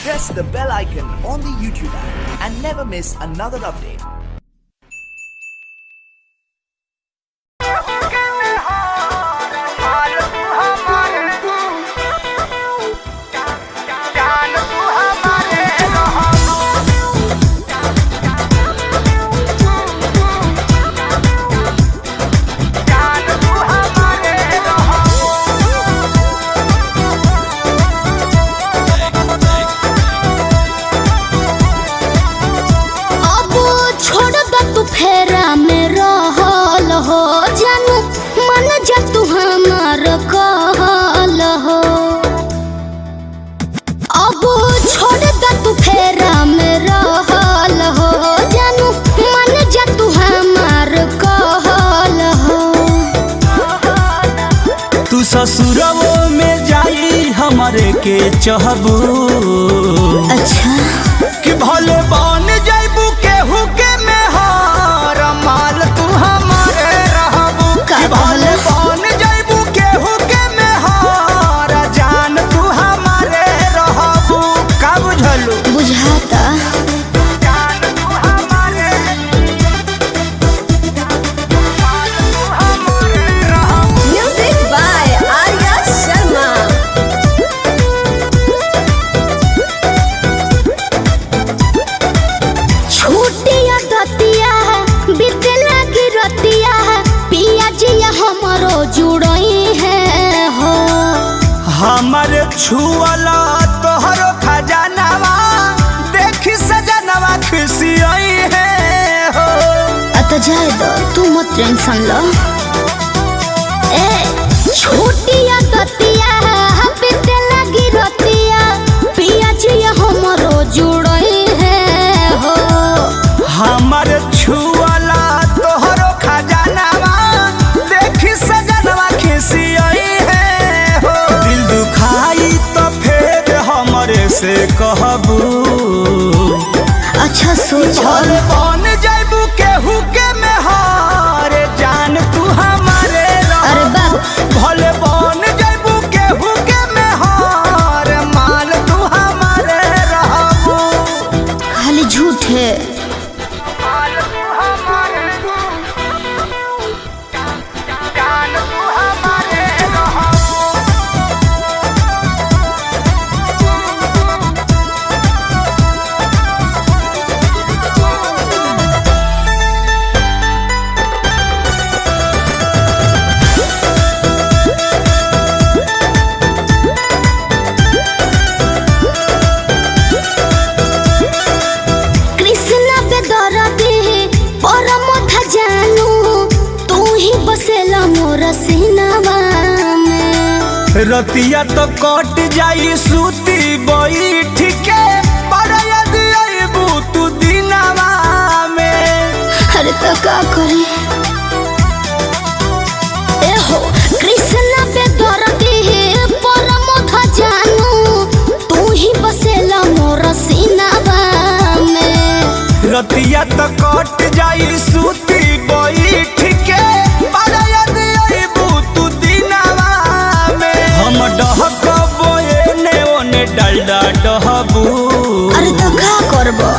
press the bell icon on the YouTube app and never miss another update. फेरा में रहल हो जानू मन जा तू हमार कहल हो अब छोड़ द तू फेरा में रहल हो जानू मन जा तू हमार कहल हो। तू ससुरवो में जाई हमारे के चहबू अच्छा कि भले बन जाइबू केहू के माल तू हमारे रहबू कि भले बन जाइबू केहू के मेहर जान तू हमारे रहबू का बुझलू बुझाता जान तू हमारे रहबू। Music by Arya Sharma. छूटिया दतिया बीते लगी रतिया पिया जिया हमरो जुड़ई है हो हमारे छुअला तोहरो खजानावा देखी सजनवा खुशियाई है हो। अत जाए दो तू मत टेंशन लो ए छूटिया दतिया बीते लगी रतिया पिया जिया हमरो जुड़ई है हो हमारे छुअला तोहरो खजानावा देखी सजनवा खिसियाई है हो। दिल दुखाई तो फिर हमरे से कहबू अच्छा सोचो बन जाइबू केहू के मेहर जान तू हमारे अरे बाबू भले बन जाइबू केहू के मेहर माल तू हमारे रहबू खाली झूठ है। रतिया तो कट जाई सूती बैठ के पर यदि आइबू तू दिनवा में। अरे तो का करी ए हो कृष्णा पे दर्दी है परम जानू तू ही बसेला मोर सीनावा में। रतिया तो कट जाई सूती बैठ के पर यदि आइबू तू दिनवा में। हम डहकबो एने ओने डालडा डहबू अरे तो का करबो